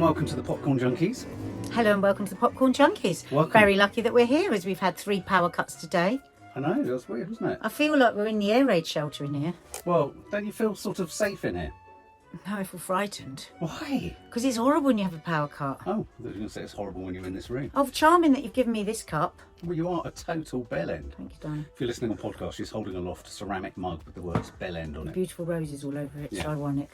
welcome to the Popcorn Junkies. Hello and welcome to the Popcorn Junkies. Welcome. Very lucky that we're here as we've had 3 power cuts today. I know, that was weird, wasn't it? I feel like we're in the air raid shelter in here. Well, don't you feel sort of safe in here? No, I feel frightened. Why? Because it's horrible when you have a power cut. Oh, I thought you were going to say it's horrible when you're in this room. Oh, charming that you've given me this cup. Well, you are a total bellend. Thank you, darling. If you're listening on podcast, she's holding aloft a ceramic mug with the words bellend on it. Beautiful roses all over it. It's Yeah. ironic.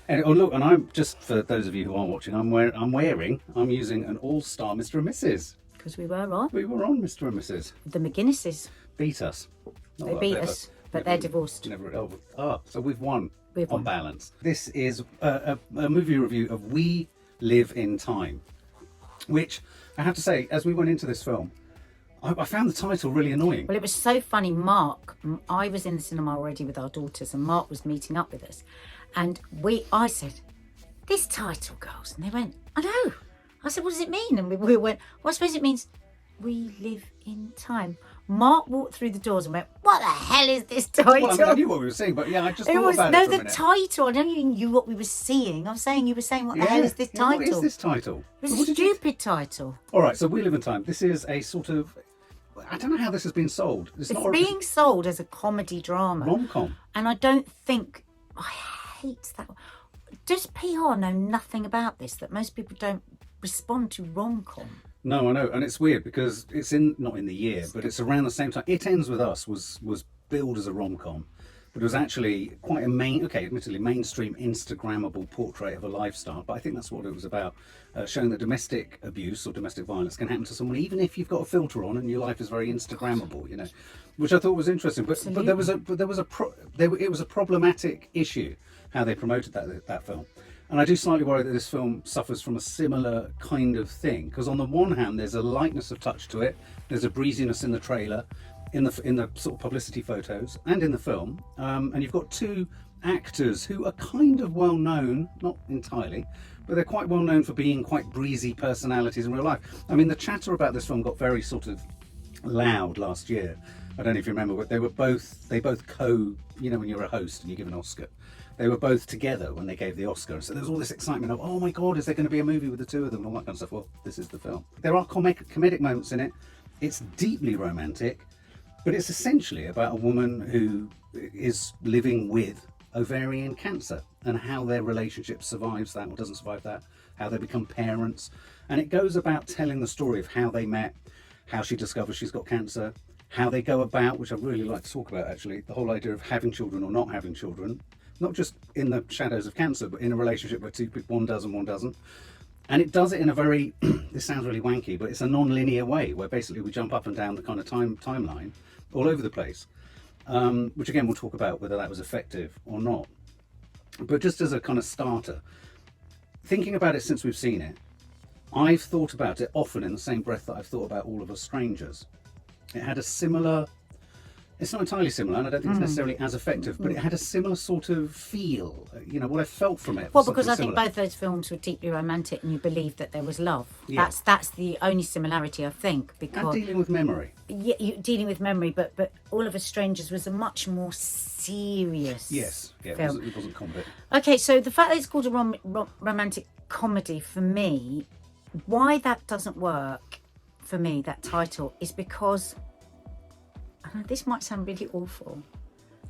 And, oh look, and I'm just, for those of you who aren't watching, I'm using an all-star Mr. and Mrs. Because we were on We were on Mr. and Mrs. the McGuinnesses. Beat us. Not They that beat they've us, ever- but never- they're divorced. So we've won. We've on won. balance. This is a movie review of We Live in Time, which I have to say, as we went into this film, I found the title really annoying. Well, it was so funny. Mark, I was in the cinema already with our daughters, and Mark was meeting up with us. And I said, "This title, girls." And they went, "I know." I said, "What does it mean?" And we went, "Well, I suppose it means we live in time." Mark walked through the doors and went, "What the hell is this title?" Well, I mean, I knew what we were saying, but yeah, I just It thought was about no it for a the minute. title. I don't even knew what we were seeing. I was saying you were saying, "What the hell is this title?" What is this title? It was What a did you- stupid title. All right, so We Live in Time. This is a sort of, I don't know how this has been sold. It's being sold as a comedy drama. rom-com. And I don't think, I hate that. Does PR know nothing about this? That most people don't respond to rom-com? No, I know, and it's weird because it's not in the year, but it's around the same time. It Ends With Us was billed as a rom-com, but it was actually quite a admittedly mainstream Instagrammable portrait of a lifestyle. But I think that's what it was about, showing that domestic abuse or domestic violence can happen to someone even if you've got a filter on and your life is very Instagrammable, you know, which I thought was interesting. But it was a problematic issue how they promoted that film. And I do slightly worry that this film suffers from a similar kind of thing, because on the one hand there's a lightness of touch to it, there's a breeziness in the trailer, in the sort of publicity photos and in the film, and you've got 2 actors who are kind of well known, not entirely, but they're quite well known for being quite breezy personalities in real life. I mean, the chatter about this film got very sort of loud last year. I don't know if you remember, but they both you know, when you're a host and you give an Oscar, they were both together when they gave the Oscar. So there was all this excitement of, oh my God, is there going to be a movie with the 2 of them and all that kind of stuff. Well, this is the film. There are comedic moments in it. It's deeply romantic, but it's essentially about a woman who is living with ovarian cancer and how their relationship survives that or doesn't survive that, how they become parents. And it goes about telling the story of how they met, how she discovers she's got cancer, how they go about, which I'd really like to talk about actually, the whole idea of having children or not having children, not just in the shadows of cancer, but in a relationship where 2 people, one does and one doesn't. And it does it in a very, this sounds really wanky, but it's a non-linear way where basically we jump up and down the kind of timeline all over the place, which again we'll talk about whether that was effective or not. But just as a kind of starter, thinking about it since we've seen it, I've thought about it often in the same breath that I've thought about All of Us Strangers. It had a similar, it's not entirely similar, and I don't think it's necessarily as effective, but it had a similar sort of feel, you know, what I felt from it. Well, because I think both those films were deeply romantic and you believed that there was love. Yeah. That's the only similarity, I think. And Because dealing with memory. yeah, dealing with memory, but All of Us Strangers was a much more serious Yes, yeah, film. it wasn't comedy. Okay, so the fact that it's called a romantic comedy, for me, why that doesn't work for me, that title, is because, I know this might sound really awful,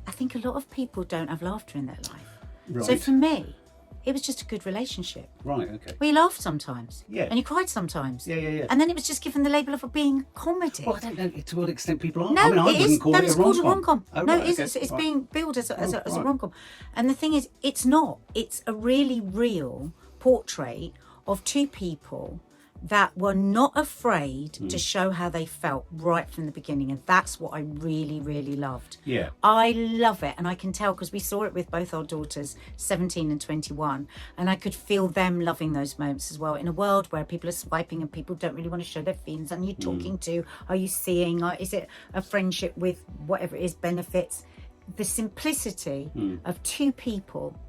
I think a lot of people don't have laughter in their life. Right. So for me, it was just a good relationship. Right, okay. Where you laughed sometimes. Yeah. And you cried sometimes. Yeah. And then it was just given the label of it being comedy. Well, I don't know to what extent people are. No, I mean, I it is. wouldn't call No, it it's a called a rom-com. rom-com. Oh, No, right, it is. okay, It's right. being billed as a right. rom-com. And the thing is, it's not. It's a really real portrait of 2 people that were not afraid to show how they felt right from the beginning. And that's what I really, really loved. Yeah. I love it. And I can tell because we saw it with both our daughters, 17 and 21. And I could feel them loving those moments as well. In a world where people are swiping and people don't really want to show their feelings. And you're talking to, are you seeing, is it a friendship with whatever it is, benefits? The simplicity of 2 people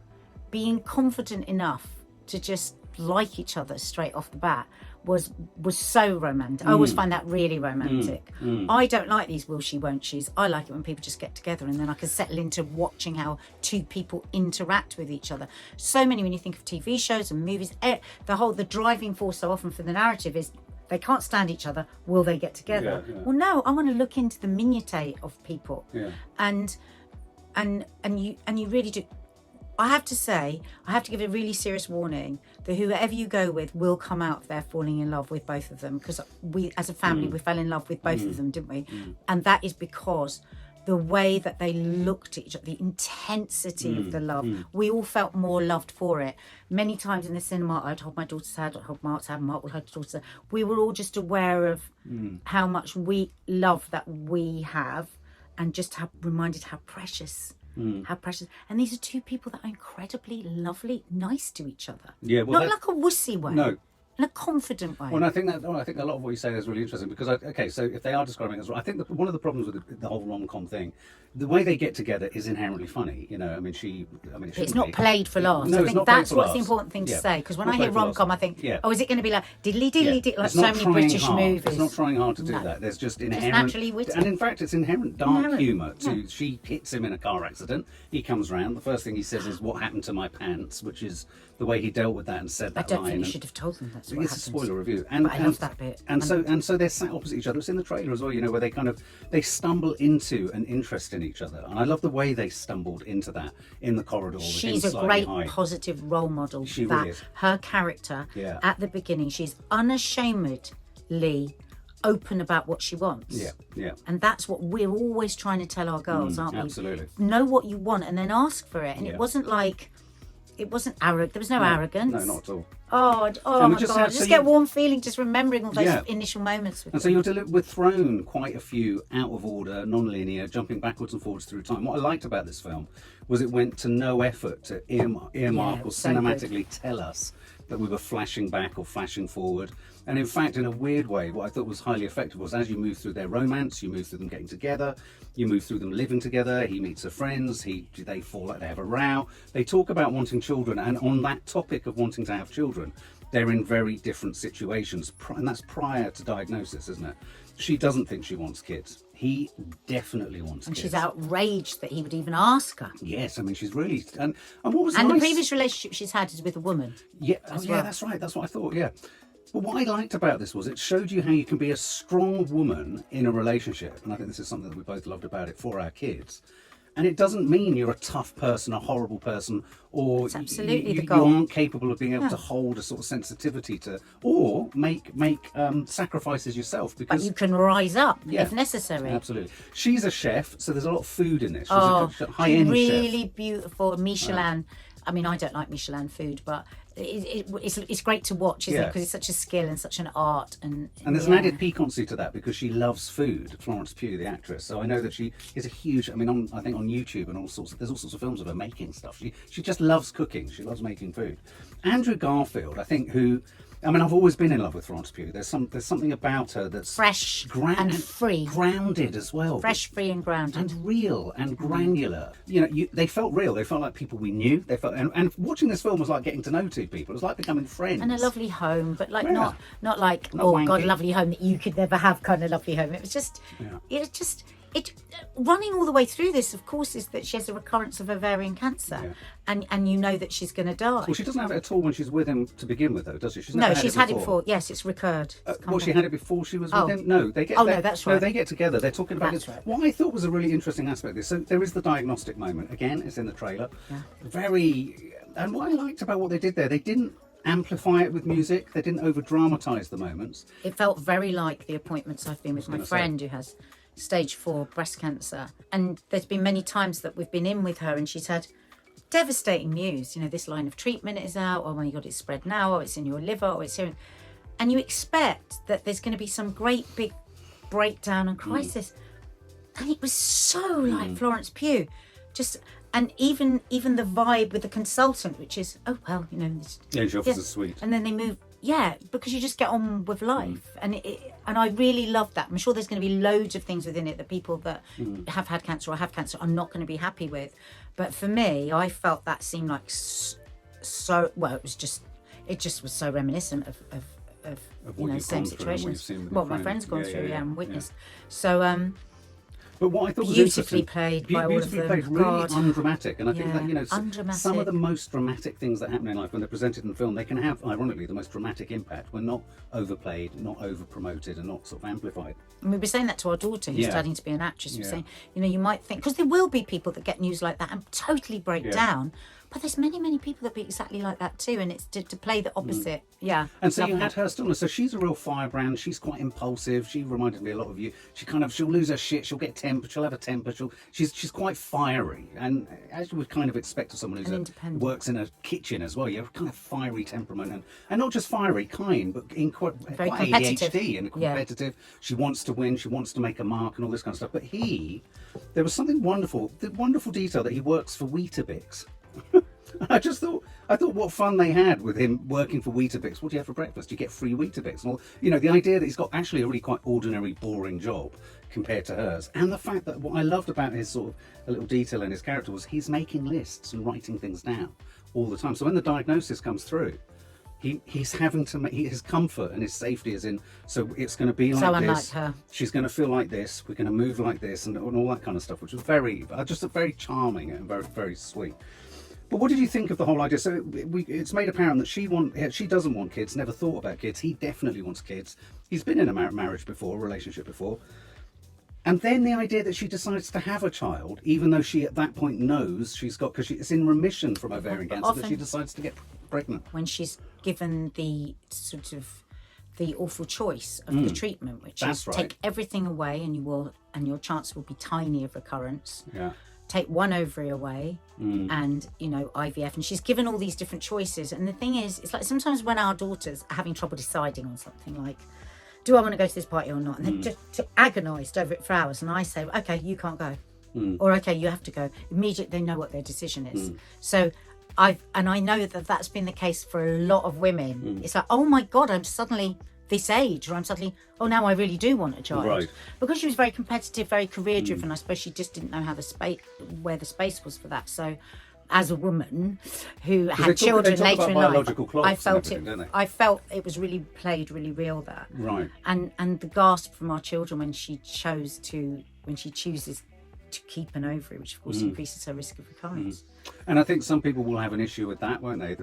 being confident enough to just like each other straight off the bat was so romantic. I always find that really romantic. I don't like these will she, won't she's. I like it when people just get together and then I can settle into watching how two people interact with each other. So many, when you think of TV shows and movies, the driving force so often for the narrative is they can't stand each other. Will they get together? Yeah. Well, no. I want to look into the minutiae of people, and you really do. I have to say, I have to give a really serious warning that whoever you go with will come out of there falling in love with both of them, because we, as a family, we fell in love with both of them, didn't we? And that is because the way that they looked at each other, the intensity of the love, we all felt more loved for it. Many times in the cinema, I'd hold my daughter's hand, I'd hold Mark's hand, Mark would hold his daughter's hand. We were all just aware of how much love that we have, and just reminded how precious. How precious. And these are two people that are incredibly lovely, nice to each other. Yeah, well, not like a wussy way. No. In a confident way. Well, and I think a lot of what you say is really interesting, because so if they are describing it as, I think that one of the problems with the whole rom-com thing, the way they get together is inherently funny. It's not played for laughs. No, I think that's what's the important thing to say, because when I hear rom-com, I think, oh, is it going to be like diddly diddly, like so many British movies? It's not trying hard to do that. There's just inherent, naturally witty. And in fact, it's inherent dark humour. She hits him in a car accident. He comes round. The first thing he says is, "What happened to my pants?" Which is the way he dealt with that and said that line. I don't think you should have told them that's what it's happens. a spoiler review, But I love that bit. And so they're sat opposite each other. It's in the trailer as well, where they stumble into an interest in each other, and I love the way they stumbled into that in the corridor. She's a great positive role model. She really is. Her character at the beginning, she's unashamedly open about what she wants. Yeah. And that's what we're always trying to tell our girls, aren't we? Absolutely. Know what you want and then ask for it. And it wasn't arrogant. There was no arrogance. No, not at all. Oh my God! I just get warm feeling just remembering all those initial moments. And so we're thrown quite a few out of order, non-linear, jumping backwards and forwards through time. What I liked about this film was it went to no effort to earmark or cinematically tell us that we were flashing back or flashing forward. And in fact, in a weird way, what I thought was highly effective was, as you move through their romance, you move through them getting together, you move through them living together, he meets her friends, they fall out, they have a row, they talk about wanting children, and on that topic of wanting to have children, they're in very different situations, and that's prior to diagnosis, isn't it? She doesn't think she wants kids. He definitely wants kids. And she's outraged that he would even ask her. Yes, I mean, she's really... And what was And nice, the previous relationship she's had is with a woman. Yeah, that's right. That's what I thought, yeah. But what I liked about this was it showed you how you can be a strong woman in a relationship. And I think this is something that we both loved about it for our kids. And it doesn't mean you're a tough person, a horrible person, or It's absolutely the you goal. aren't capable of being able to hold a sort of sensitivity to, or make sacrifices yourself. Because But you can rise up if necessary. Absolutely. She's a chef, so there's a lot of food in this. She's a Oh, high-end really chef. beautiful Michelin. I mean, I don't like Michelin food, but it's great to watch, isn't it? Because it's such a skill and such an art. And there's an added piquancy to that because she loves food, Florence Pugh, the actress. So I know that she is a huge, I think on YouTube and there's all sorts of films of her making stuff. She just loves cooking. She loves making food. Andrew Garfield, I think, I've always been in love with Florence Pugh. There's something about her that's fresh and free, grounded as well. Fresh, free, and grounded, and real and granular. They felt real. They felt like people we knew. They felt, and watching this film was like getting to know two people. It was like becoming friends. And a lovely home, but like not like not oh wanky. God, lovely home that you could never have kind of lovely home. It was just, it running all the way through this, of course, is that she has a recurrence of ovarian cancer, and you know that she's going to die. Well, she doesn't have it at all when she's with him to begin with, though, does she? She's had it before. Yes, it's recurred. She had it before she was with him. No, they get. That's right. No, they get together. They're talking about this. Right. What I thought was a really interesting aspect of this. So there is the diagnostic moment. Again, it's in the trailer. Yeah. And what I liked about what they did there, they didn't amplify it with music. They didn't over dramatise the moments. It felt very like the appointments I've been with my friend who has stage 4 breast cancer, and there's been many times that we've been in with her and she's had devastating news. This line of treatment is out, oh my God, it's spread now, or it's in your liver, or it's here, and you expect that there's going to be some great big breakdown and crisis, and it was so like Florence Pugh, and even the vibe with the consultant, which is she offers a sweet, and then they move. Yeah, because you just get on with life, and I really love that. I'm sure there's going to be loads of things within it that people that have had cancer or have cancer are not going to be happy with. But for me, I felt that seemed like it just was so reminiscent of Of you what know, you've same gone through and what you've situations. seen with What your my friend's gone friends. through, and witnessed. So But what I thought was beautifully interesting, played by all of beautifully them. played, really God. undramatic, and I think Yeah, that, you know, undramatic. some of the most dramatic things that happen in life when they're presented in film, they can have, ironically, the most dramatic impact when not overplayed, not over promoted, and not sort of amplified. And we were saying that to our daughter who's Yeah. studying to be an actress. We were Yeah. saying, you know, you might think, because there will be people that get news like that and totally break Yeah. down, but there's many people that be exactly like that too, and it's to play the opposite. Yeah. And so you Lovely. had her stillness. So she's a real firebrand. She's quite impulsive. She reminded me a lot of you. She'll lose her shit. She'll get temper. She'll have a temper. She's quite fiery. And as you would kind of expect of someone And who independent. works in a kitchen as well, you have a kind of fiery temperament, and not just fiery, kind, but quite Very quite competitive. ADHD and Yeah. competitive. She wants to win. She wants to make a mark and all this kind of stuff. But there was something wonderful. The wonderful detail that he works for Weetabix. I thought what fun they had with him working for Weetabix. What do you have for breakfast? You get free Weetabix. And all, you know, the idea that he's got actually a really quite ordinary, boring job compared to hers. And the fact that what I loved about his sort of a little detail in his character was he's making lists and writing things down all the time. So when the diagnosis comes through, he's having to make his comfort and his safety is in. So it's going to be like So this. unlike her. She's going to feel like this. We're going to move like this, and all that kind of stuff, which was very charming and very, very sweet. But what did you think of the whole idea? So it's made apparent that she doesn't want kids, never thought about kids. He definitely wants kids. He's been in a marriage before, a relationship before. And then the idea that she decides to have a child, even though she at that point knows she's got, because it's in remission from ovarian cancer, that she decides to get pregnant. When she's given the sort of the awful choice of the treatment, which That's is right. take everything away and your chance will be tiny of recurrence. Yeah. Take one ovary away and, you know, IVF. And she's given all these different choices. And the thing is, it's like sometimes when our daughters are having trouble deciding on something like, do I want to go to this party or not? And they're just agonised over it for hours. And I say, okay, you can't go. Or, okay, you have to go. Immediately they know what their decision is. So I know that that's been the case for a lot of women. It's like, oh my God, I'm suddenly this age, or I'm suddenly, oh, now I really do want a child. Right. Because she was very competitive, very career driven, I suppose she just didn't know how where the space was for that. So as a woman who had children talk later about in life, biological clocks I and felt everything, don't they? I felt it was really played really real there. Right. And the gasp from our children when she chooses to keep an ovary, which of course increases her risk of recurrence. And I think some people will have an issue with that, won't they?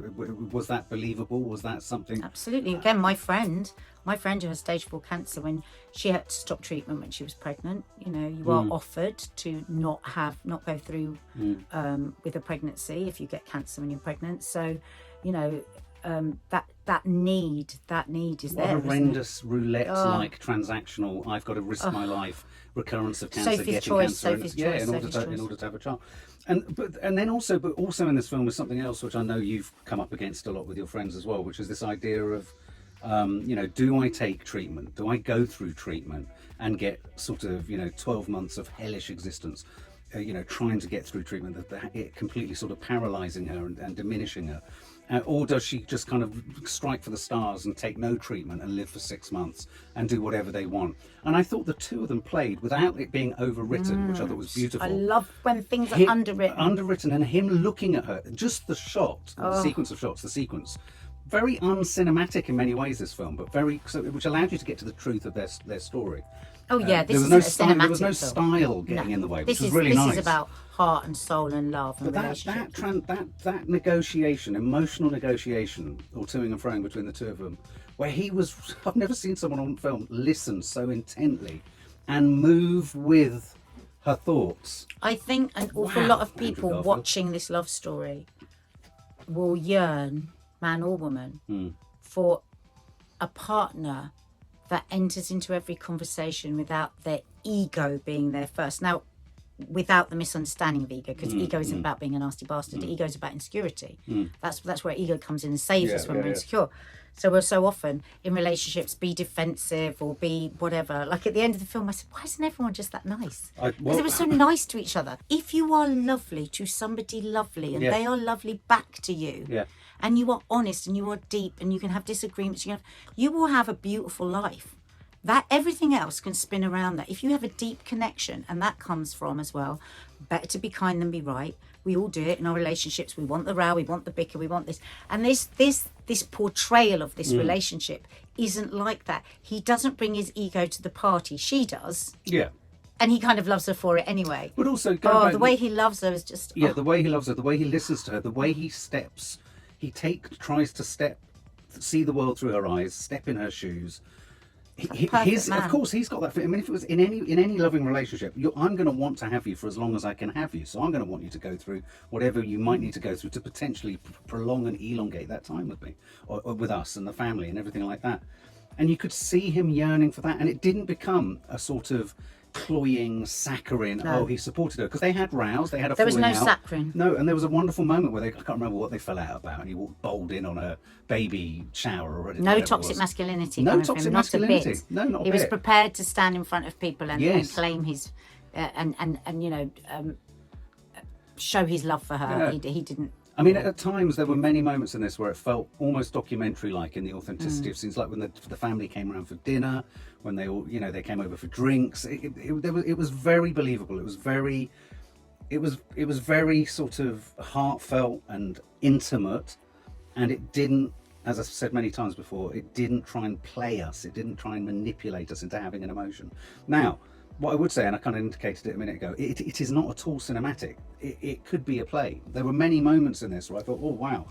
Was that believable? Was that something? Absolutely. Again, my friend who has stage 4 cancer, when she had to stop treatment when she was pregnant, you know, you are offered to not go through with a pregnancy if you get cancer when you're pregnant. So, you know, that need is What there. horrendous roulette-like transactional. I've got to risk my life. Recurrence of cancer, Sophie's getting choice, cancer, Sophie's choice, in order to have a child. And also in this film was something else which I know you've come up against a lot with your friends as well, which is this idea of, you know, do I take treatment? Do I go through treatment and get sort of, you know, 12 months of hellish existence, you know, trying to get through treatment, it completely sort of paralysing her and diminishing her? Or does she just kind of strike for the stars and take no treatment and live for 6 months and do whatever they want? And I thought the two of them played without it being overwritten, which I thought was beautiful. I love when things are underwritten. And him looking at her, just the shot, the sequence of shots, very uncinematic in many ways, this film, but which allowed you to get to the truth of their story. Oh yeah, this there is was no a style, cinematic there was no film. style getting in the way, which was really this nice. is about heart and soul and love and But relationship. that negotiation, emotional negotiation, or toing and froing between the two of them, where I've never seen someone on film listen so intently and move with her thoughts. I think an awful Wow, lot of Andrew people Garfield. watching this love story will yearn, man or woman, for a partner that enters into every conversation without their ego being there first. Now, without the misunderstanding of ego, because ego isn't about being a nasty bastard. Ego is about insecurity. That's where ego comes in and saves us when we're insecure. So we're so often in relationships be defensive or be whatever. Like at the end of the film, I said, why isn't everyone just that nice? Because they were so nice to each other. If you are lovely to somebody lovely and they are lovely back to you, and you are honest and you are deep and you can have disagreements, you will have a beautiful life. That everything else can spin around that. If you have a deep connection, and that comes from as well, better to be kind than be right. We all do it in our relationships. We want the row, we want the bicker, we want this. And this portrayal of this relationship isn't like that. He doesn't bring his ego to the party. She does. Yeah. And he kind of loves her for it anyway. But also, the way he loves her is just... Yeah, the way he loves her, the way he listens to her, the way he steps, tries to see the world through her eyes, step in her shoes. Of course, he's got that. I mean, if it was in any loving relationship, I'm going to want to have you for as long as I can have you. So I'm going to want you to go through whatever you might need to go through to potentially prolong and elongate that time with me, or with us and the family and everything like that. And you could see him yearning for that, and it didn't become a sort of cloying, saccharine. No. Oh, he supported her, because they had rows. They had a. There was no out. saccharine. No, and there was a wonderful moment where I can't remember what they fell out about, and he walked bold in on her baby shower already. No toxic masculinity. No toxic masculinity. No, not a bit. He was prepared to stand in front of people and claim his and show his love for her. Yeah. He didn't. I mean, at times there were many moments in this where it felt almost documentary-like in the authenticity of scenes, like when the family came around for dinner, when they all, they came over for drinks. It was very believable. It was very sort of heartfelt and intimate, and it didn't, as I've said many times before, it didn't try and play us. It didn't try and manipulate us into having an emotion. Now, what I would say, and I kind of indicated it a minute ago, it is not at all cinematic. It could be a play. There were many moments in this where I thought, oh wow.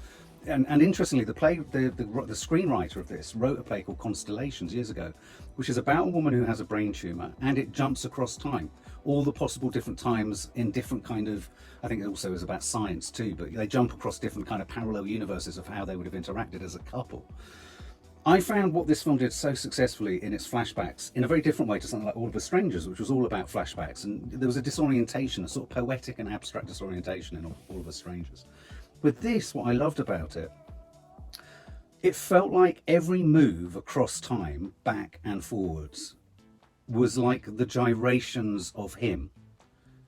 And interestingly, the screenwriter of this wrote a play called Constellations years ago, which is about a woman who has a brain tumour, and it jumps across time. All the possible different times in different kind of, I think it also is about science too, but they jump across different kind of parallel universes of how they would have interacted as a couple. I found what this film did so successfully in its flashbacks in a very different way to something like All of Us Strangers, which was all about flashbacks, and there was a disorientation, a sort of poetic and abstract disorientation in All of Us Strangers. With this, what I loved about it, it felt like every move across time, back and forwards, was like the gyrations of him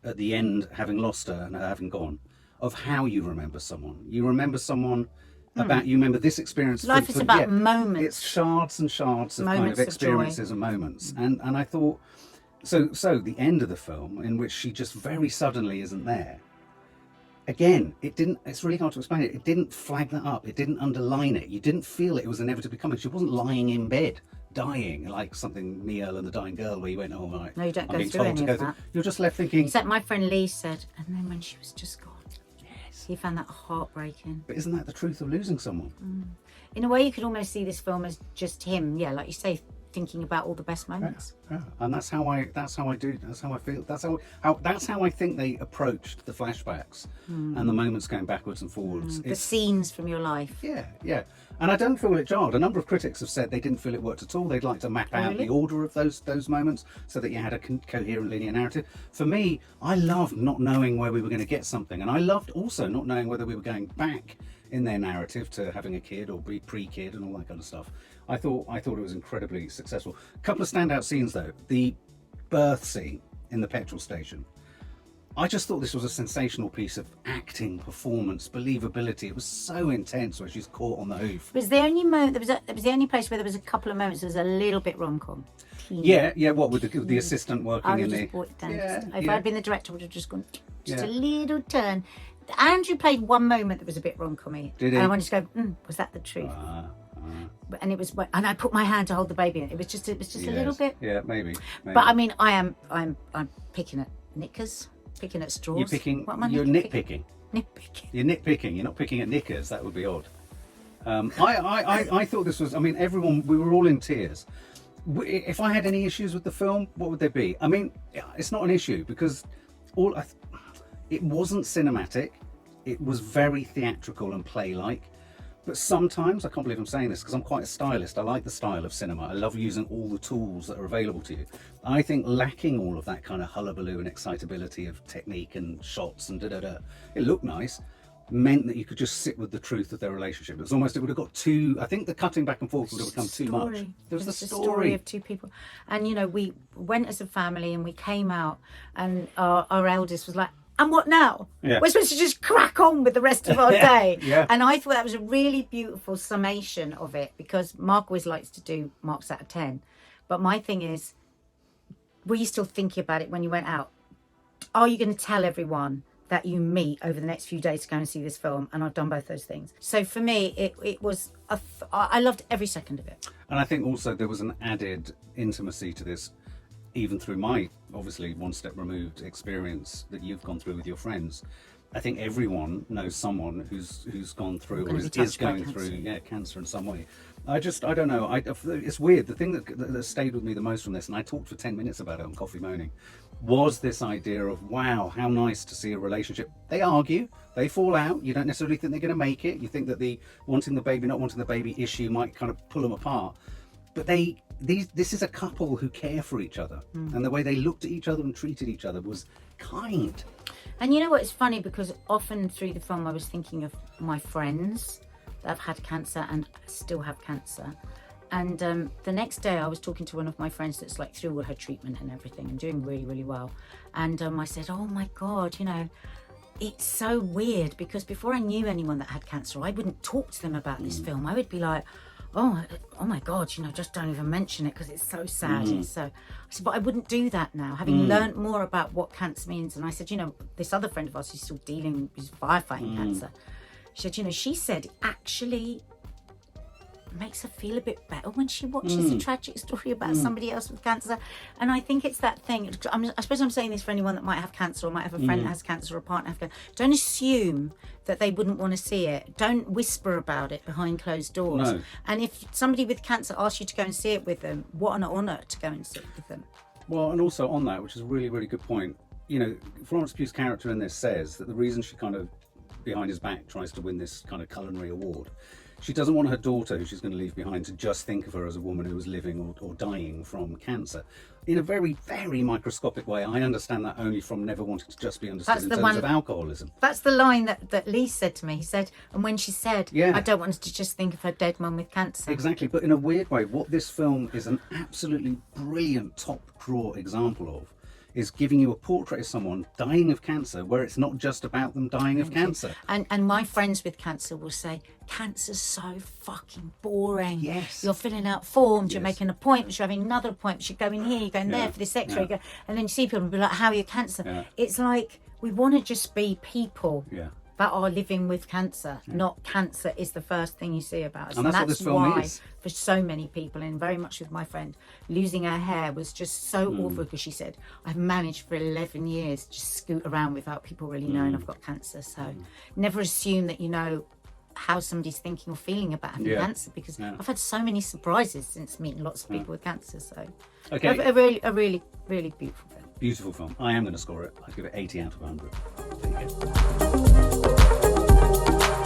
at the end, having lost her and her having gone, of how you remember someone. You remember someone about, you remember this experience. Life is about moments. It's shards and shards of kind of experiences and moments. And I thought, so the end of the film, in which she just very suddenly isn't there, again, it's really hard to explain it. It didn't flag that up. It didn't underline it. You didn't feel it was inevitably coming. She wasn't lying in bed, dying, like something Me, Earl and the Dying Girl, where you went, oh, right. No, you don't go through any of that. You're just left thinking. Except my friend Lee said, and then when she was just gone. He found that heartbreaking. But isn't that the truth of losing someone? In a way, you could almost see this film as just him, like you say, thinking about all the best moments. Yeah. And that's how I feel. That's how I think they approached the flashbacks and the moments going backwards and forwards. The scenes from your life. Yeah. And I don't feel it jarred. A number of critics have said they didn't feel it worked at all. They'd like to map out the order of those moments so that you had a coherent linear narrative. For me, I loved not knowing where we were going to get something, and I loved also not knowing whether we were going back in their narrative to having a kid or be pre-kid and all that kind of stuff. I thought it was incredibly successful. A couple of standout scenes though. The birth scene in the petrol station. I just thought this was a sensational piece of acting, performance, believability. It was so intense when she's caught on the hoof. It was the only moment. It was the only place where there was a couple of moments that was a little bit rom-com. Yeah. What with the assistant working in the. I would just brought it down. If I'd been the director, I would have just gone just a little turn. Andrew played one moment that was a bit rom-commy. Did he? And I wanted to go, was that the truth? And it was, and I put my hand to hold the baby in it. It was just a little bit. Yeah, maybe. But I mean, I'm picking at knickers. Picking at straws. You're nitpicking. Nitpicking. You're nitpicking. You're not picking at knickers. That would be odd. I thought this was. I mean, we were all in tears. If I had any issues with the film, what would they be? I mean, it's not an issue because it wasn't cinematic. It was very theatrical and play-like. But sometimes, I can't believe I'm saying this because I'm quite a stylist. I like the style of cinema. I love using all the tools that are available to you. I think lacking all of that kind of hullabaloo and excitability of technique and shots and it looked nice, meant that you could just sit with the truth of their relationship. It would have got too, I think the cutting back and forth would have become too much. There was the story of two people. And, we went as a family and we came out and our eldest was like, and what now? Yeah. We're supposed to just crack on with the rest of our day. Yeah. And I thought that was a really beautiful summation of it because Mark always likes to do marks out of 10. But my thing is, were you still thinking about it when you went out? Are you going to tell everyone that you meet over the next few days to go and see this film? And I've done both those things. So for me, it was, I loved every second of it. And I think also there was an added intimacy to this, even through my, obviously, one step removed experience that you've gone through with your friends. I think everyone knows someone who's gone through or is going through cancer in some way. I don't know. It's weird. The thing that stayed with me the most from this, and I talked for 10 minutes about it on Coffee Moaning, was this idea of, wow, how nice to see a relationship. They argue, they fall out. You don't necessarily think they're going to make it. You think that the wanting the baby, not wanting the baby issue might kind of pull them apart. But this is a couple who care for each other, and the way they looked at each other and treated each other was kind. And you know what? It's funny because often through the film I was thinking of my friends that have had cancer and still have cancer. And the next day I was talking to one of my friends that's like through all her treatment and everything and doing really, really well. And I said, oh my God, you know, it's so weird because before I knew anyone that had cancer, I wouldn't talk to them about this film. I would be like, oh my God, you know, just don't even mention it because it's so sad. It's so, I said, but I wouldn't do that now, having learnt more about what cancer means. And I said, you know, this other friend of ours who's still dealing with firefighting cancer, she said, you know, she said it actually makes her feel a bit better when she watches a tragic story about somebody else with cancer. And I think it's that thing. I suppose I'm saying this for anyone that might have cancer or might have a friend that has cancer or a partner have cancer. Don't assume that they wouldn't want to see it. Don't whisper about it behind closed doors. No. And if somebody with cancer asks you to go and see it with them, what an honour to go and see it with them. Well, and also on that, which is a really, really good point, you know, Florence Pugh's character in this says that the reason she kind of, behind his back, tries to win this kind of culinary award, she doesn't want her daughter, who she's going to leave behind, to just think of her as a woman who was living or dying from cancer. In a very, very microscopic way. I understand that only from never wanting to just be understood in terms of alcoholism. That's the line that Lee said to me. He said, and when she said, I don't want us to just think of her dead mum with cancer. Exactly, but in a weird way, what this film is an absolutely brilliant top draw example of is giving you a portrait of someone dying of cancer where it's not just about them dying of cancer. And my friends with cancer will say, cancer's so fucking boring. Yes. You're filling out forms, you're making appointments, you're having another appointment, you're going here, you're going there for this x-ray, and then you see people and be like, how are you cancer? It's like, we want to just be people that are living with cancer, not cancer is the first thing you see about us. And that's what this film why, is. for so many people, and very much with my friend, losing her hair was just so awful because she said, I've managed for 11 years to just scoot around without people really knowing I've got cancer. So never assume that you know how somebody's thinking or feeling about having cancer, because I've had so many surprises since meeting lots of people with cancer. So a really beautiful film. Beautiful film. I am going to score it. I'd give it 80 out of 100. There you go.